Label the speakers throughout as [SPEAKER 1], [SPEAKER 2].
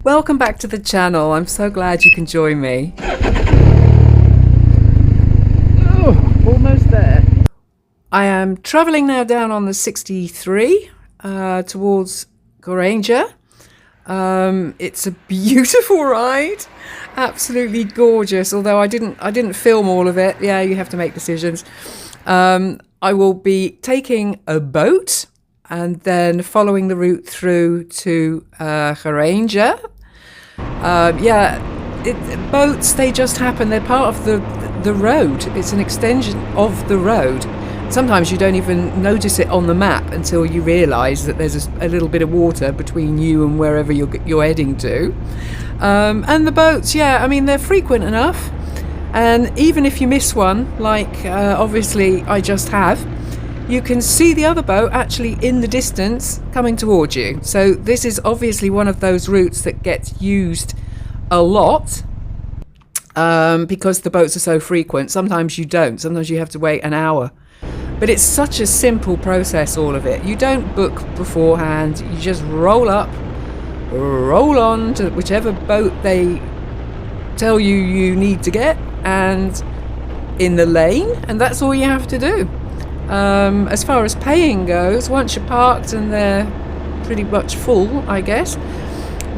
[SPEAKER 1] Welcome back to the channel. I'm so glad you can join me.
[SPEAKER 2] Oh, almost there.
[SPEAKER 1] I am travelling now down on the 63 towards Geiranger. It's a beautiful ride, absolutely gorgeous. Although I didn't film all of it. Yeah, you have to make decisions. I will be taking a boat and then following the route through to Geiranger. Boats, they just happen. They're part of the road. It's an extension of the road. Sometimes you don't even notice it on the map until you realise that there's a little bit of water between you and wherever you're heading to. And the boats, yeah, I mean, they're frequent enough. And even if you miss one, like obviously I just have, you can see the other boat actually in the distance coming towards you. So this is obviously one of those routes that gets used a lot because the boats are so frequent. Sometimes you don't. Sometimes you have to wait an hour. But it's such a simple process, all of it. You don't book beforehand. You just roll up, roll on to whichever boat they tell you need to get, and in the lane, and that's all you have to do. As far as paying goes, once you're parked and they're pretty much full, I guess,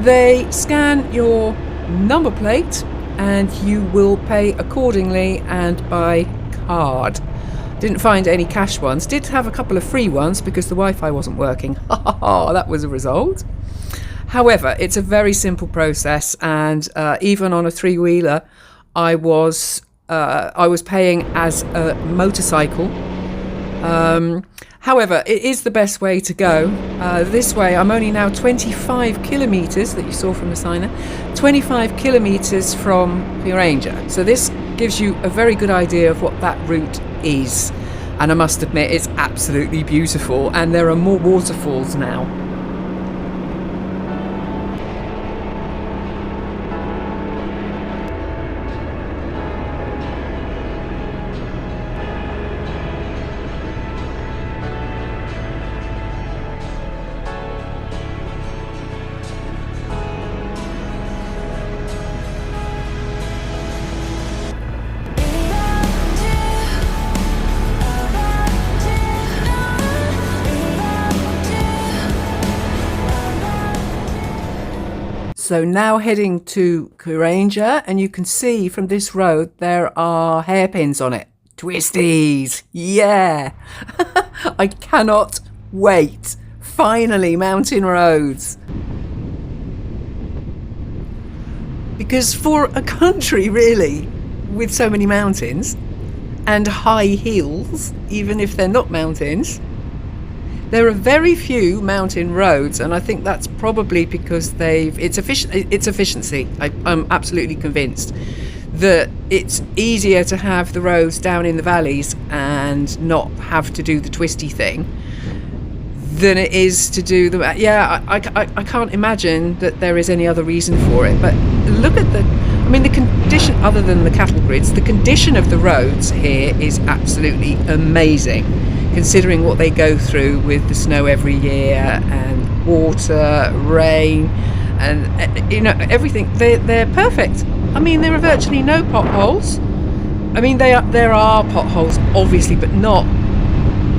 [SPEAKER 1] they scan your number plate and you will pay accordingly and by card. Didn't find any cash ones. Did have a couple of free ones because the Wi-Fi wasn't working. That was a result. However, it's a very simple process, and even on a three-wheeler, I was paying as a motorcycle. However, it is the best way to go. This way, I'm only now 25 kilometres, that you saw from the sign there, 25 kilometres from Geiranger. So this gives you a very good idea of what that route is. And I must admit, it's absolutely beautiful, and there are more waterfalls now. So now heading to Geiranger, and you can see from this road there are hairpins on it. Twisties! Yeah! I cannot wait. Finally, mountain roads. Because for a country, really, with so many mountains and high hills, even if they're not mountains, there are very few mountain roads, and I think that's probably because it's efficiency. I'm absolutely convinced that it's easier to have the roads down in the valleys and not have to do the twisty thing than it is to do the... Yeah, I can't imagine that there is any other reason for it. But look at the condition, other than the cattle grids, the condition of the roads here is absolutely amazing, considering what they go through with the snow every year and water, rain, and everything. They're perfect. I mean, there are virtually no potholes. I mean, there are potholes, obviously, but not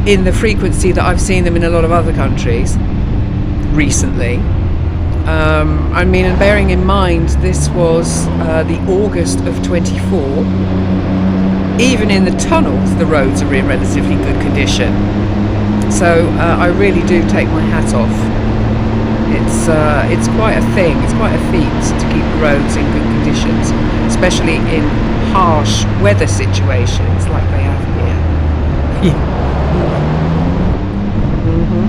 [SPEAKER 1] in the frequency that I've seen them in a lot of other countries recently. And bearing in mind this was the August of 24. Even in the tunnels, the roads are in relatively good condition. So I really do take my hat off. It's quite a thing. It's quite a feat to keep the roads in good conditions, especially in harsh weather situations like they have here. Mm-hmm.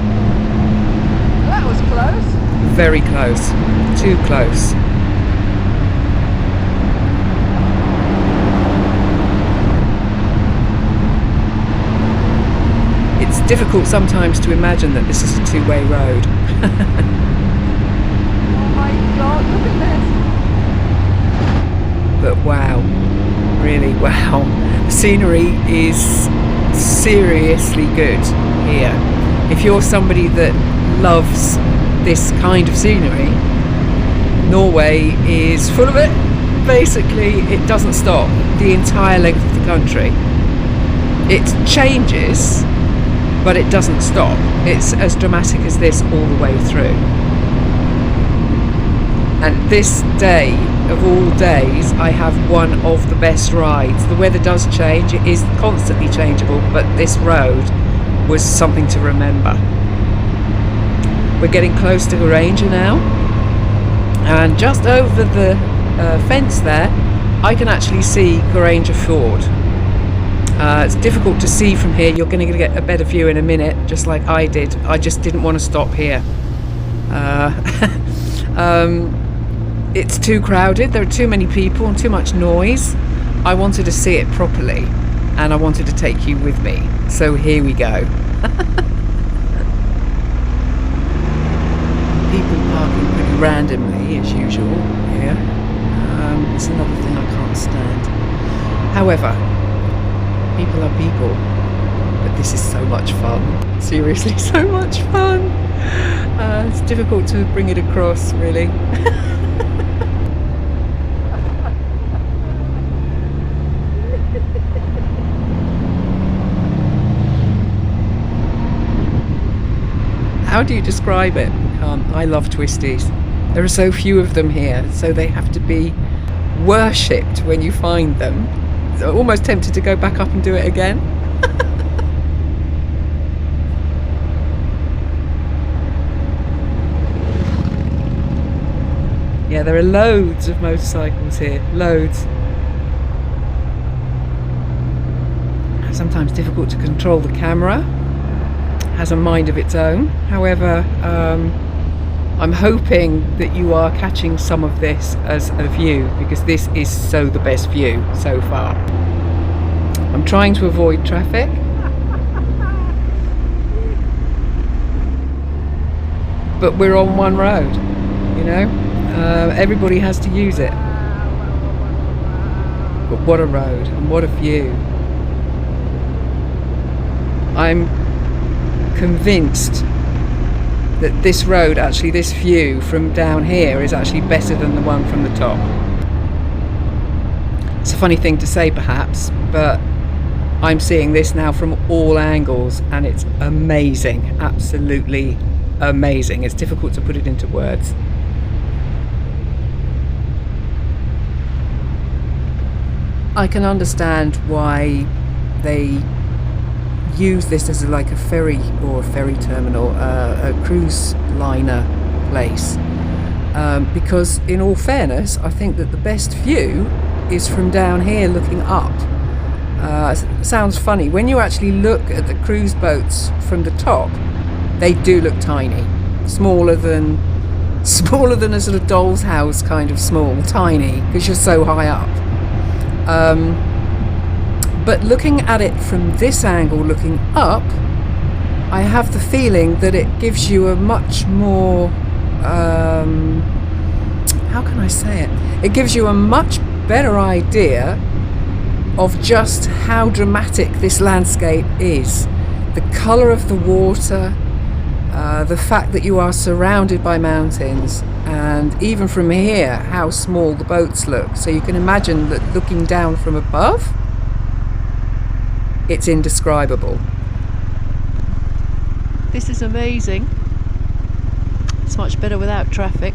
[SPEAKER 2] That was close.
[SPEAKER 1] Very close. Too close. It's difficult sometimes to imagine that this is a two-way road.
[SPEAKER 2] Oh my God, look at this.
[SPEAKER 1] But wow, really wow. The scenery is seriously good here. If you're somebody that loves this kind of scenery, Norway is full of it. Basically, it doesn't stop the entire length of the country. It changes, but it doesn't stop. It's as dramatic as this all the way through. And this day, of all days, I have one of the best rides. The weather does change, it is constantly changeable, but this road was something to remember. We're getting close to Geiranger now, and just over the fence there, I can actually see Geiranger fjord. It's difficult to see from here. You're going to get a better view in a minute, just like I did. I just didn't want to stop here. It's too crowded, there are too many people and too much noise. I wanted to see it properly, and I wanted to take you with me. So here we go. People parking pretty randomly as usual here. It's another thing I can't stand. However, people are people, but this is so much fun. Seriously, so much fun. It's difficult to bring it across, really. How do you describe it? I love twisties. There are so few of them here, so they have to be worshipped when you find them. So I'm almost tempted to go back up and do it again. Yeah, there are loads of motorcycles here, loads. Sometimes difficult to control the camera. Has a mind of its own. However, I'm hoping that you are catching some of this as a view, because this is so the best view so far. I'm trying to avoid traffic. But we're on one road, you know? Everybody has to use it. But what a road and what a view. I'm convinced that this road, actually this view from down here, is actually better than the one from the top. It's a funny thing to say perhaps, but I'm seeing this now from all angles and it's amazing, absolutely amazing. It's difficult to put it into words. I can understand why they use this as like a ferry or a ferry terminal, a cruise liner place, because in all fairness I think that the best view is from down here looking up. Sounds funny, when you actually look at the cruise boats from the top, they do look tiny, smaller than a sort of doll's house kind of small, tiny, because you're so high up. But looking at it from this angle, looking up, I have the feeling that it gives you a much more, how can I say it? It gives you a much better idea of just how dramatic this landscape is. The colour of the water, the fact that you are surrounded by mountains, and even from here, how small the boats look. So you can imagine that looking down from above, it's indescribable. This is amazing. It's much better without traffic.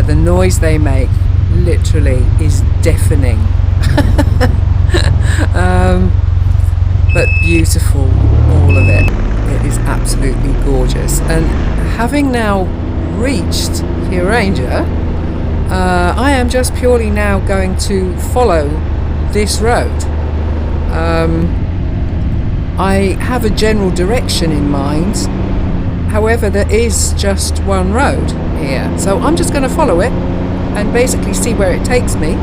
[SPEAKER 1] the noise they make literally is deafening. But beautiful, all of it. It is absolutely gorgeous. And having now reached Geiranger, I am just purely now going to follow this road. I have a general direction in mind. However, there is just one road here, so I'm just going to follow it and basically see where it takes me.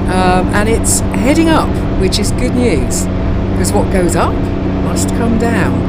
[SPEAKER 1] And it's heading up, which is good news, because what goes up must come down.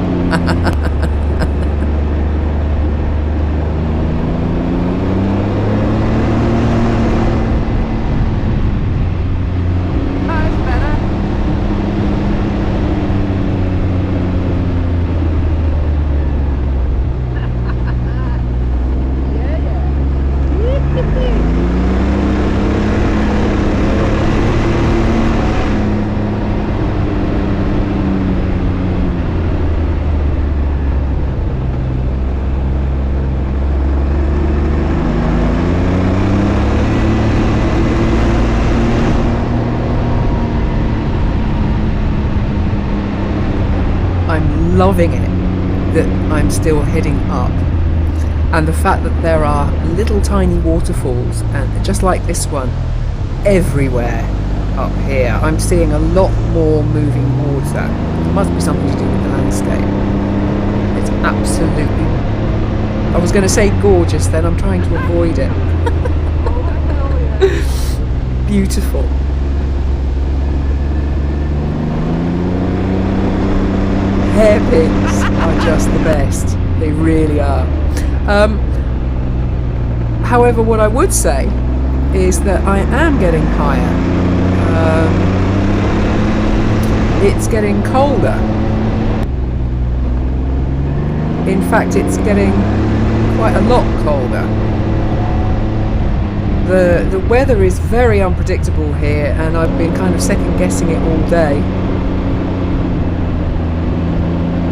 [SPEAKER 1] Loving it that I'm still heading up, and the fact that there are little tiny waterfalls, and just like this one, everywhere up here. I'm seeing a lot more moving water. It must be something to do with the landscape. It's absolutely, I was going to say gorgeous, then I'm trying to avoid it. Beautiful. Hairpins are just the best. They really are. However, what I would say is that I am getting higher. It's getting colder. In fact, it's getting quite a lot colder. The weather is very unpredictable here, and I've been kind of second guessing it all day.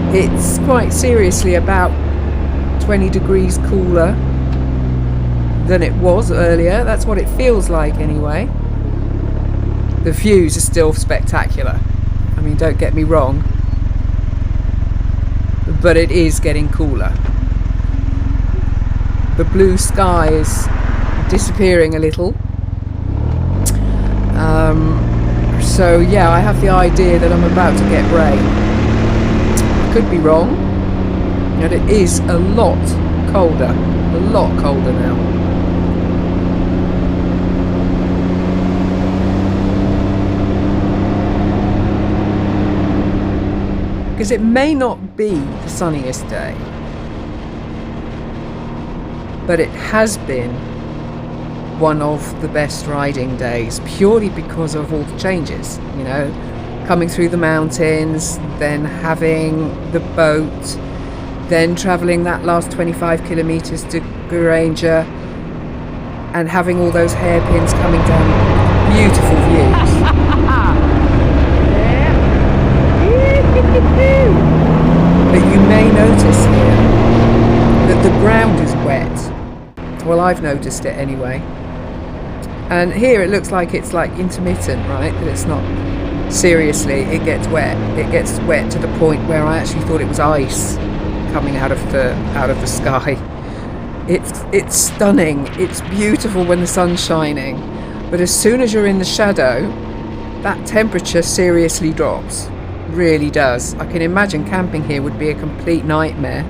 [SPEAKER 1] It's quite seriously about 20 degrees cooler than it was earlier. That's what it feels like anyway. The views are still spectacular. I mean, don't get me wrong, but it is getting cooler. The blue sky is disappearing a little. So yeah, I have the idea that I'm about to get rain. Could be wrong, and it is a lot colder now. Because it may not be the sunniest day, but it has been one of the best riding days, purely because of all the changes, you know. Coming through the mountains, then having the boat, then travelling that last 25 kilometres to Geiranger, and having all those hairpins coming down. Beautiful views. But you may notice here that the ground is wet. Well, I've noticed it anyway. And here it looks like it's like intermittent, right? That it's not. Seriously, it gets wet. It gets wet to the point where I actually thought it was ice coming out of the sky. It's stunning. It's beautiful when the sun's shining, but as soon as you're in the shadow, that temperature seriously drops. Really does. I can imagine camping here would be a complete nightmare.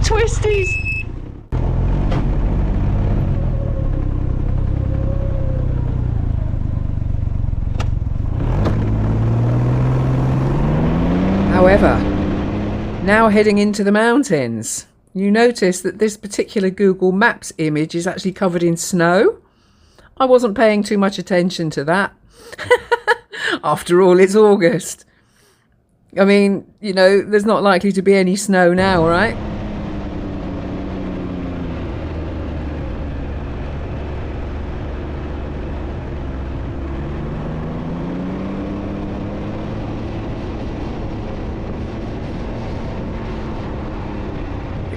[SPEAKER 2] Twisties.
[SPEAKER 1] However, now heading into the mountains, you notice that this particular Google Maps image is actually covered in snow. I wasn't paying too much attention to that. After all, it's August. I mean, you know, there's not likely to be any snow now, right?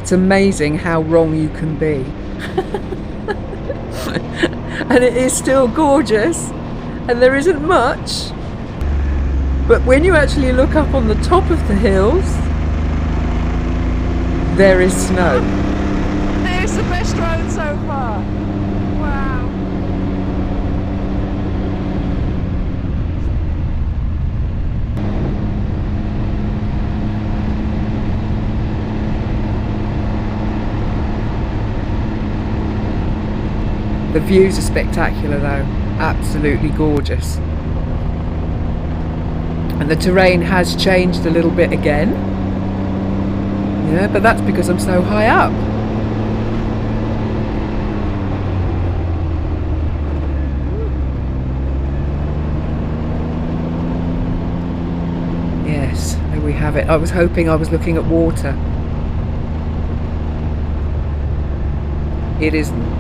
[SPEAKER 1] It's amazing how wrong you can be. And it is still gorgeous, and there isn't much. But when you actually look up on the top of the hills, there is snow.
[SPEAKER 2] It's the best road so far. Wow.
[SPEAKER 1] The views are spectacular though, absolutely gorgeous. And the terrain has changed a little bit again. Yeah, but that's because I'm so high up. Yes, there we have it. I was hoping I was looking at water. It isn't.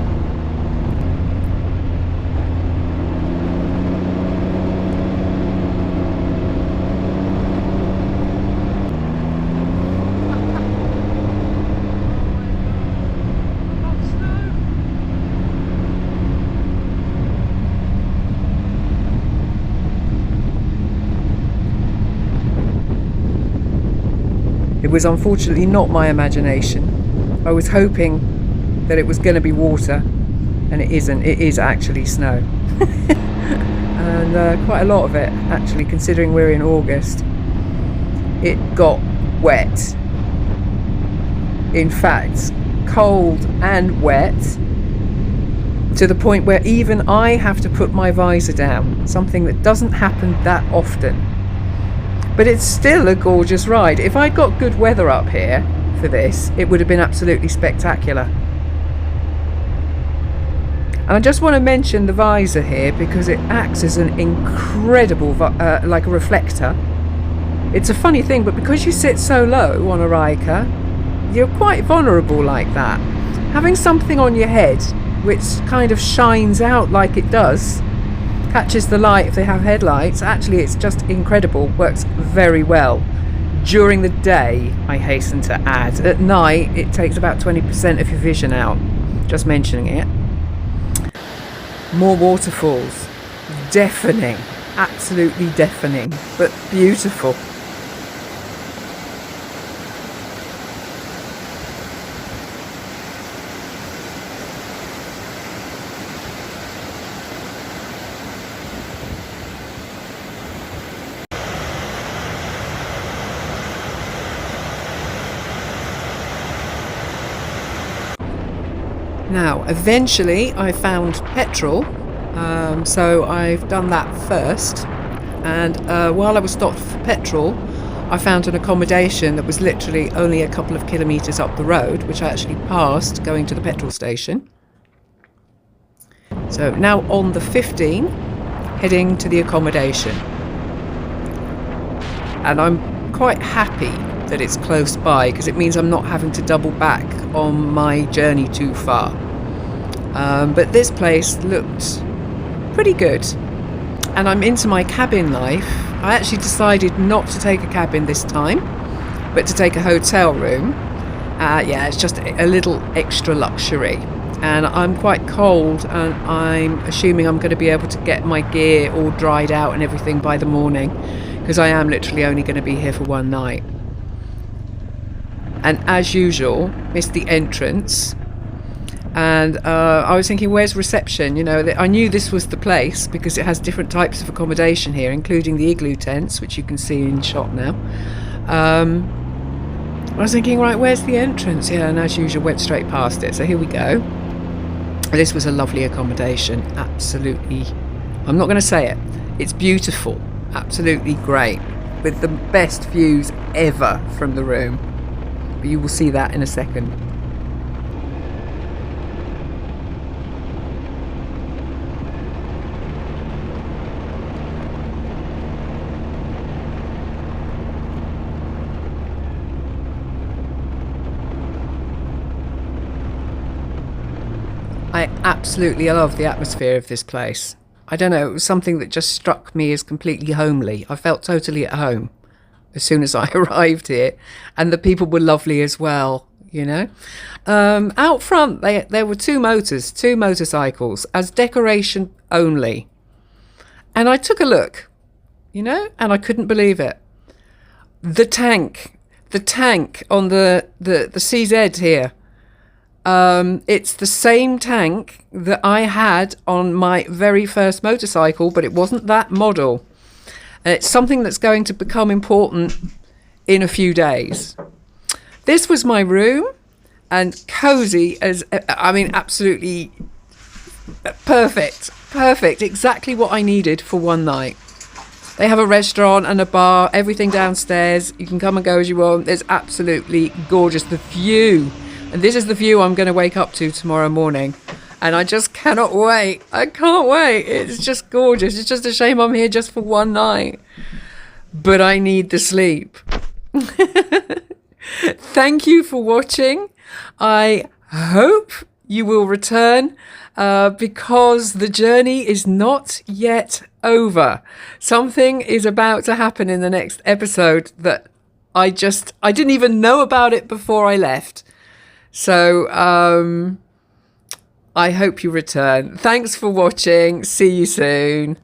[SPEAKER 1] It was unfortunately not my imagination. I was hoping that it was going to be water, and it isn't. It is actually snow. And quite a lot of it, actually, considering we're in August. It got wet. In fact, cold and wet, to the point where even I have to put my visor down, something that doesn't happen that often. But it's still a gorgeous ride. If I'd got good weather up here for this, it would have been absolutely spectacular. And I just want to mention the visor here because it acts as an incredible, like a reflector. It's a funny thing, but because you sit so low on a Ryker, you're quite vulnerable like that. Having something on your head which kind of shines out like it does, catches the light if they have headlights. Actually, it's just incredible. Works very well. During the day, I hasten to add. At night, it takes about 20% of your vision out. Just mentioning it. More waterfalls. Deafening. Absolutely deafening. But beautiful. Now, eventually I found petrol, so I've done that first, and while I was stopped for petrol, I found an accommodation that was literally only a couple of kilometres up the road, which I actually passed going to the petrol station. So now on the 15, heading to the accommodation. And I'm quite happy that it's close by because it means I'm not having to double back on my journey too far. But this place looked pretty good, and I'm into my cabin life. I actually decided not to take a cabin this time, but to take a hotel room. Yeah, it's just a little extra luxury, and I'm quite cold, and I'm assuming I'm going to be able to get my gear all dried out and everything by the morning, because I am literally only going to be here for one night. And as usual, missed the entrance. And I was thinking, where's reception? You know, I knew this was the place because it has different types of accommodation here, including the igloo tents, which you can see in shot now. I was thinking, right, where's the entrance? Yeah, and as usual, went straight past it. So here we go. This was a lovely accommodation. Absolutely. I'm not going to say it. It's beautiful. Absolutely great. With the best views ever from the room. But you will see that in a second. I absolutely love the atmosphere of this place. I don't know, it was something that just struck me as completely homely. I felt totally at home as soon as I arrived here, and the people were lovely as well. you know. Out front, there were two motorcycles as decoration only. And I took a look, you know, and I couldn't believe it. The tank on the CZ here, it's the same tank that I had on my very first motorcycle, but it wasn't that model. And it's something that's going to become important in a few days. This was my room, and cozy as, I mean, absolutely perfect, exactly what I needed for one night. They have a restaurant and a bar, everything downstairs. You can come and go as you want. It's absolutely gorgeous. The view, and this is the view I'm going to wake up to tomorrow morning. And I just cannot wait. I can't wait. It's just gorgeous. It's just a shame I'm here just for one night. But I need the sleep. Thank you for watching. I hope you will return because the journey is not yet over. Something is about to happen in the next episode that I didn't even know about it before I left. So I hope you return. Thanks for watching. See you soon.